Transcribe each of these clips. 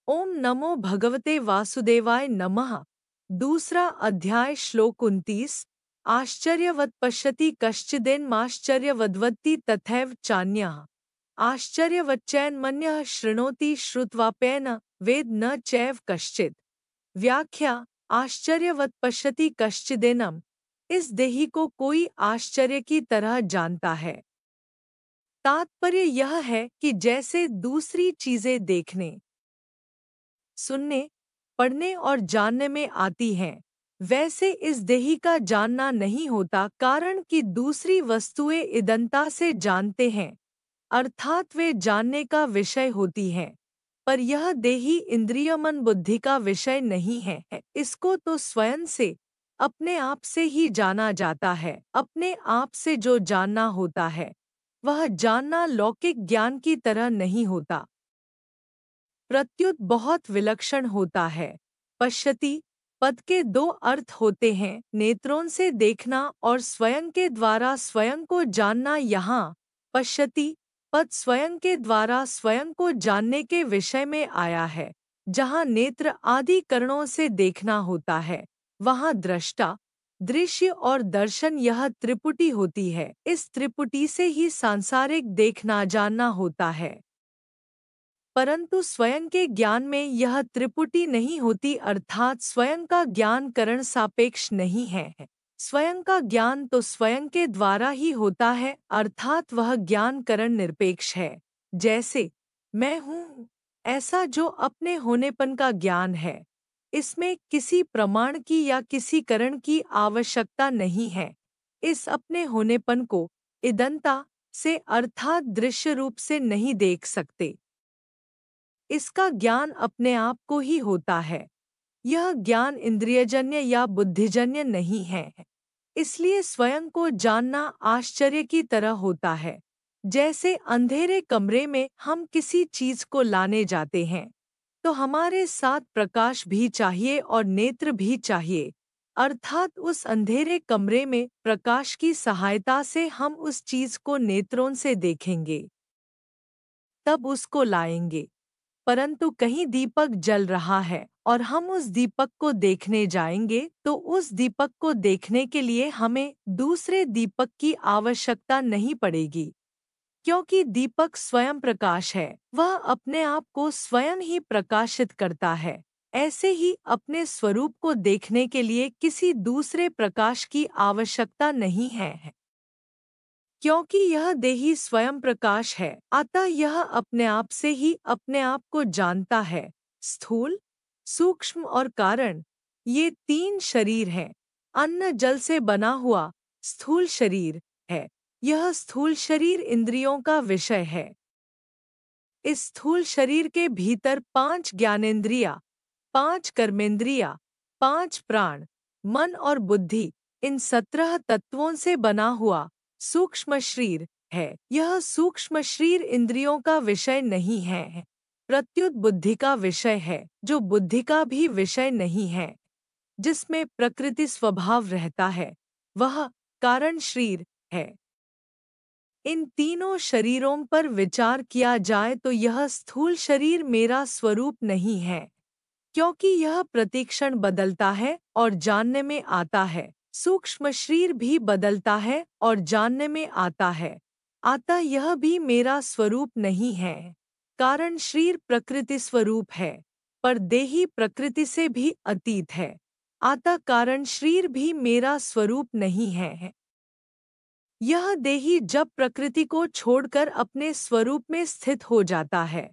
ओम नमो भगवते वासुदेवाय नमः। दूसरा अध्याय श्लोक 29। आश्चर्यवत् पश्यति कश्चिदेनमाश्चर्यवद्वत्ति तथैव चान्यः आश्चर्यवच्चैनमन्यः शृणोति श्रुत्वाप्येन वेद न चैव कश्चित्। व्याख्या। आश्चर्यवत् पश्यति कश्चिदेनम, इस देही को कोई आश्चर्य की तरह जानता है। तात्पर्य यह है कि जैसे दूसरी चीजें देखने, सुनने, पढ़ने और जानने में आती हैं, वैसे इस देही का जानना नहीं होता, कारण कि दूसरी वस्तुएं इदंता से जानते हैं, अर्थात वे जानने का विषय होती हैं। पर यह देही इंद्रिय मन बुद्धि का विषय नहीं है। इसको तो स्वयं से, अपने आप से ही जाना जाता है। अपने आप से जो जानना होता है, वह जानना लौकिक ज्ञान की तरह नहीं होता, प्रत्युत बहुत विलक्षण होता है। पश्यति पद के दो अर्थ होते हैं, नेत्रों से देखना और स्वयं के द्वारा स्वयं को जानना। यहाँ पश्यति पद स्वयं के द्वारा स्वयं को जानने के विषय में आया है। जहाँ नेत्र आदि करणों से देखना होता है, वहाँ दृष्टा, दृश्य और दर्शन, यह त्रिपुटी होती है। इस त्रिपुटी से ही सांसारिक देखना जानना होता है। परंतु स्वयं के ज्ञान में यह त्रिपुटी नहीं होती, अर्थात स्वयं का ज्ञान करण सापेक्ष नहीं है। स्वयं का ज्ञान तो स्वयं के द्वारा ही होता है, अर्थात वह ज्ञान करण निरपेक्ष है। जैसे मैं हूँ, ऐसा जो अपने होनेपन का ज्ञान है, इसमें किसी प्रमाण की या किसी करण की आवश्यकता नहीं है। इस अपने होनेपन को इदंता से अर्थात दृश्य रूप से नहीं देख सकते। इसका ज्ञान अपने आप को ही होता है। यह ज्ञान इंद्रियजन्य या बुद्धिजन्य नहीं है। इसलिए स्वयं को जानना आश्चर्य की तरह होता है। जैसे अंधेरे कमरे में हम किसी चीज को लाने जाते हैं, तो हमारे साथ प्रकाश भी चाहिए और नेत्र भी चाहिए, अर्थात उस अंधेरे कमरे में प्रकाश की सहायता से हम उस चीज को नेत्रों से देखेंगे, तब उसको लाएंगे। परंतु कहीं दीपक जल रहा है और हम उस दीपक को देखने जाएंगे, तो उस दीपक को देखने के लिए हमें दूसरे दीपक की आवश्यकता नहीं पड़ेगी, क्योंकि दीपक स्वयं प्रकाश है, वह अपने आप को स्वयं ही प्रकाशित करता है। ऐसे ही अपने स्वरूप को देखने के लिए किसी दूसरे प्रकाश की आवश्यकता नहीं है, क्योंकि यह देही स्वयं प्रकाश है, अतः यह अपने आप से ही अपने आप को जानता है। स्थूल, सूक्ष्म और कारण, ये तीन शरीर हैं। अन्न जल से बना हुआ स्थूल शरीर है। यह स्थूल शरीर इंद्रियों का विषय है। इस स्थूल शरीर के भीतर 5 ज्ञानेंद्रिया, 5 कर्मेंद्रिया, 5 प्राण, मन और बुद्धि, इन 17 तत्वों से बना हुआ सूक्ष्म शरीर है। यह सूक्ष्म शरीर इंद्रियों का विषय नहीं है, प्रत्युत बुद्धि का विषय है, जो बुद्धि का भी विषय नहीं है। जिसमें प्रकृति स्वभाव रहता है, वह कारण शरीर है। इन तीनों शरीरों पर विचार किया जाए तो यह स्थूल शरीर मेरा स्वरूप नहीं है, क्योंकि यह प्रतिक्षण बदलता है और जानने में आता है। सूक्ष्म शरीर भी बदलता है और जानने में आता है, अतः यह भी मेरा स्वरूप नहीं है। कारण शरीर प्रकृति स्वरूप है, पर देही प्रकृति से भी अतीत है, अतः कारण शरीर भी मेरा स्वरूप नहीं है। यह देही जब प्रकृति को छोड़कर अपने स्वरूप में स्थित हो जाता है,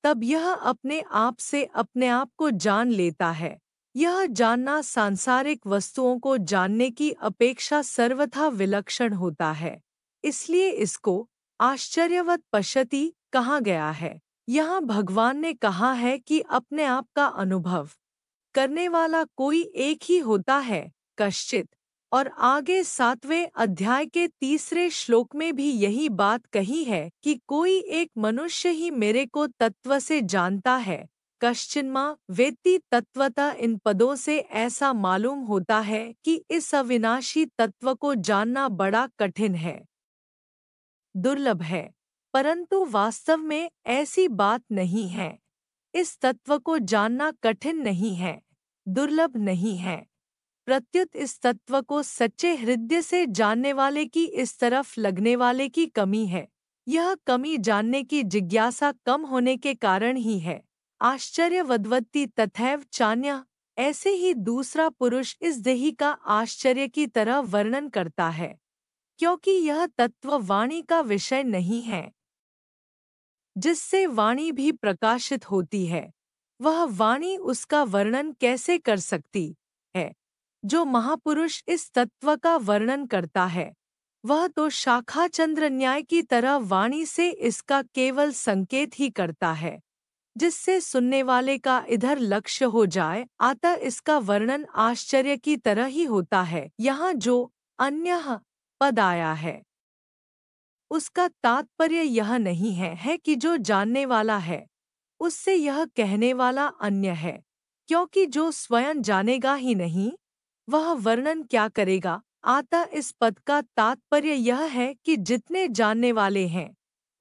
तब यह अपने आप से अपने आप को जान लेता है। यह जानना सांसारिक वस्तुओं को जानने की अपेक्षा सर्वथा विलक्षण होता है, इसलिए इसको आश्चर्यवत् पश्यति कहा गया है। यहाँ भगवान ने कहा है कि अपने आप का अनुभव करने वाला कोई एक ही होता है, कश्चित्। और आगे 7वें अध्याय के 3 श्लोक में भी यही बात कही है कि कोई एक मनुष्य ही मेरे को तत्व से जानता है, कश्चिन्मा वेत्ति तत्वतः। इन पदों से ऐसा मालूम होता है कि इस अविनाशी तत्व को जानना बड़ा कठिन है, दुर्लभ है, परंतु वास्तव में ऐसी बात नहीं है। इस तत्व को जानना कठिन नहीं है, दुर्लभ नहीं है। प्रत्युत इस तत्व को सच्चे हृदय से जानने वाले की इस तरफ लगने वाले की कमी है। यह कमी जानने की जिज्ञासा कम होने के कारण ही है। आश्चर्यवद्वत्ति तथैव चान्यः, ऐसे ही दूसरा पुरुष इस देही का आश्चर्य की तरह वर्णन करता है, क्योंकि यह तत्व वाणी का विषय नहीं है, जिससे वाणी भी प्रकाशित होती है। वह वाणी उसका वर्णन कैसे कर सकती है? जो महापुरुष इस तत्व का वर्णन करता है, वह तो शाखा चंद्र न्याय की तरह वाणी से इसका केवल संकेत ही करता है, जिससे सुनने वाले का इधर लक्ष्य हो जाए। अतः इसका वर्णन आश्चर्य की तरह ही होता है। यहाँ जो अन्यः पद आया है, उसका तात्पर्य यह नहीं है कि जो जानने वाला है उससे यह कहने वाला अन्य है, क्योंकि जो स्वयं जानेगा ही नहीं, वह वर्णन क्या करेगा। अतः इस पद का तात्पर्य यह है कि जितने जानने वाले हैं,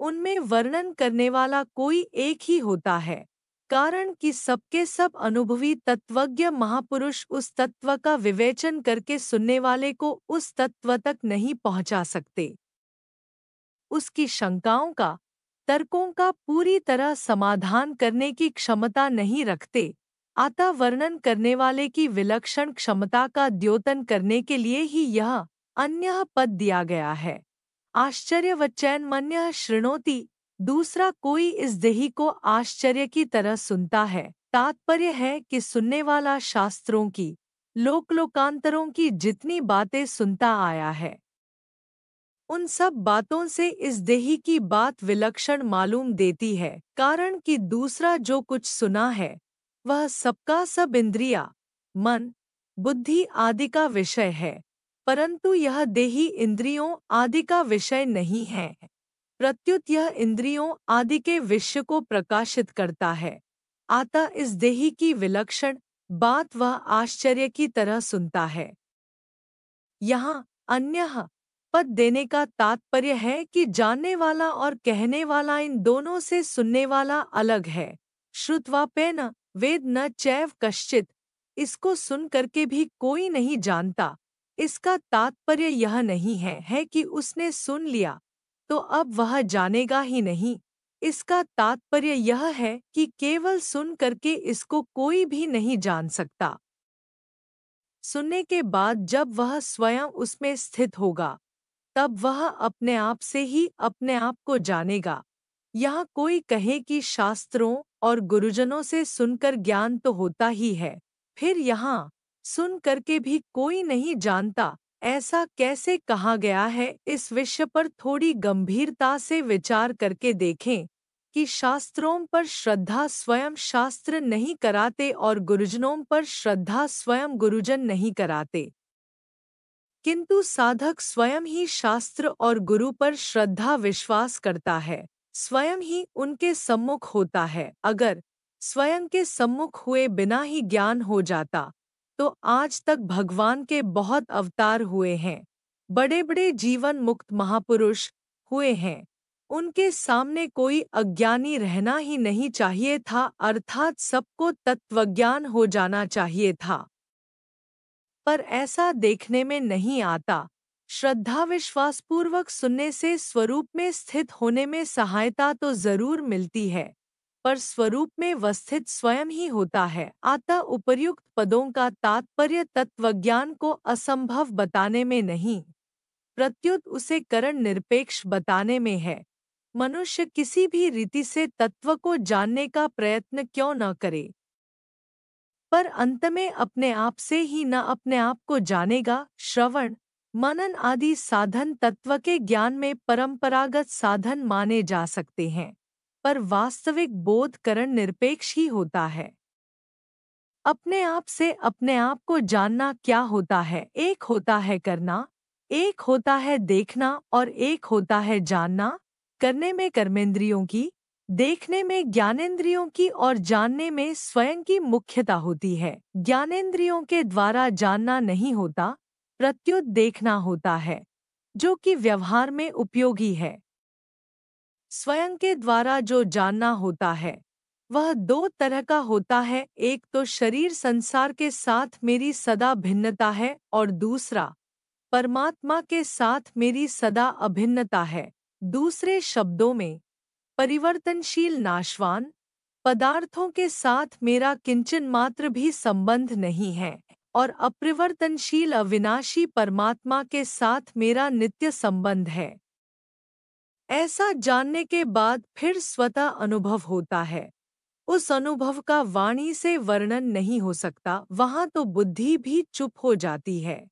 उनमें वर्णन करने वाला कोई एक ही होता है, कारण कि सबके सब अनुभवी तत्वज्ञ महापुरुष उस तत्व का विवेचन करके सुनने वाले को उस तत्व तक नहीं पहुंचा सकते। उसकी शंकाओं का, तर्कों का पूरी तरह समाधान करने की क्षमता नहीं रखते। अतः वर्णन करने वाले की विलक्षण क्षमता का द्योतन करने के लिए ही यह अन्यः पद दिया गया है। आश्चर्यवच्चैन्मन्यः शृणोति, दूसरा कोई इस देही को आश्चर्य की तरह सुनता है। तात्पर्य है कि सुनने वाला शास्त्रों की, लोकांतरों की जितनी बातें सुनता आया है, उन सब बातों से इस देही की बात विलक्षण मालूम देती है, कारण कि दूसरा जो कुछ सुना है वह सबका सब इंद्रिया, मन, बुद्धि आदि का विषय है, परंतु यह देही इंद्रियों आदि का विषय नहीं है। प्रत्युत यह इंद्रियों आदि के विषय को प्रकाशित करता है। अतः इस देही की विलक्षण बात वह आश्चर्य की तरह सुनता है। यहाँ अन्यः पद देने का तात्पर्य है कि जानने वाला और कहने वाला, इन दोनों से सुनने वाला अलग है। श्रुत्वापेन वेद न चैव कश्चित्, इसको सुन करके भी कोई नहीं जानता। इसका तात्पर्य यह नहीं है कि उसने सुन लिया तो अब वह जानेगा ही नहीं। इसका तात्पर्य यह है कि केवल सुन करके इसको कोई भी नहीं जान सकता। सुनने के बाद जब वह स्वयं उसमें स्थित होगा, तब वह अपने आप से ही अपने आप को जानेगा। यहाँ कोई कहे कि शास्त्रों और गुरुजनों से सुनकर ज्ञान तो होता ही है, फिर यहाँ सुन करके भी कोई नहीं जानता, ऐसा कैसे कहा गया है? इस विषय पर थोड़ी गंभीरता से विचार करके देखें कि शास्त्रों पर श्रद्धा स्वयं शास्त्र नहीं कराते और गुरुजनों पर श्रद्धा स्वयं गुरुजन नहीं कराते, किंतु साधक स्वयं ही शास्त्र और गुरु पर श्रद्धा विश्वास करता है, स्वयं ही उनके सम्मुख होता है। अगर स्वयं के सम्मुख हुए बिना ही ज्ञान हो जाता तो आज तक भगवान के बहुत अवतार हुए हैं, बड़े बड़े जीवन मुक्त महापुरुष हुए हैं, उनके सामने कोई अज्ञानी रहना ही नहीं चाहिए था, अर्थात सबको तत्वज्ञान हो जाना चाहिए था। पर ऐसा देखने में नहीं आता। श्रद्धा विश्वास पूर्वक सुनने से स्वरूप में स्थित होने में सहायता तो जरूर मिलती है, पर स्वरूप में वस्थित स्वयं ही होता है। अतः उपर्युक्त पदों का तात्पर्य तत्वज्ञान को असंभव बताने में नहीं, प्रत्युत उसे करण निरपेक्ष बताने में है। मनुष्य किसी भी रीति से तत्व को जानने का प्रयत्न क्यों न करे, पर अंत में अपने आप से ही न अपने आप को जानेगा। श्रवण, मनन आदि साधन तत्व के ज्ञान में परंपरागत साधन माने जा सकते हैं, पर वास्तविक बोध करण निरपेक्ष ही होता है। अपने आप से अपने आप को जानना क्या होता है? एक होता है करना, एक होता है देखना और एक होता है जानना। करने में कर्मेंद्रियों की, देखने में ज्ञानेंद्रियों की और जानने में स्वयं की मुख्यता होती है। ज्ञानेंद्रियों के द्वारा जानना नहीं होता, प्रत्युत देखना होता है, जो कि व्यवहार में उपयोगी है। स्वयं के द्वारा जो जानना होता है वह दो तरह का होता है, एक तो शरीर संसार के साथ मेरी सदा भिन्नता है और दूसरा परमात्मा के साथ मेरी सदा अभिन्नता है। दूसरे शब्दों में, परिवर्तनशील नाशवान पदार्थों के साथ मेरा किंचन मात्र भी संबंध नहीं है और अपरिवर्तनशील अविनाशी परमात्मा के साथ मेरा नित्य संबंध है। ऐसा जानने के बाद फिर स्वतः अनुभव होता है। उस अनुभव का वाणी से वर्णन नहीं हो सकता, वहाँ तो बुद्धि भी चुप हो जाती है।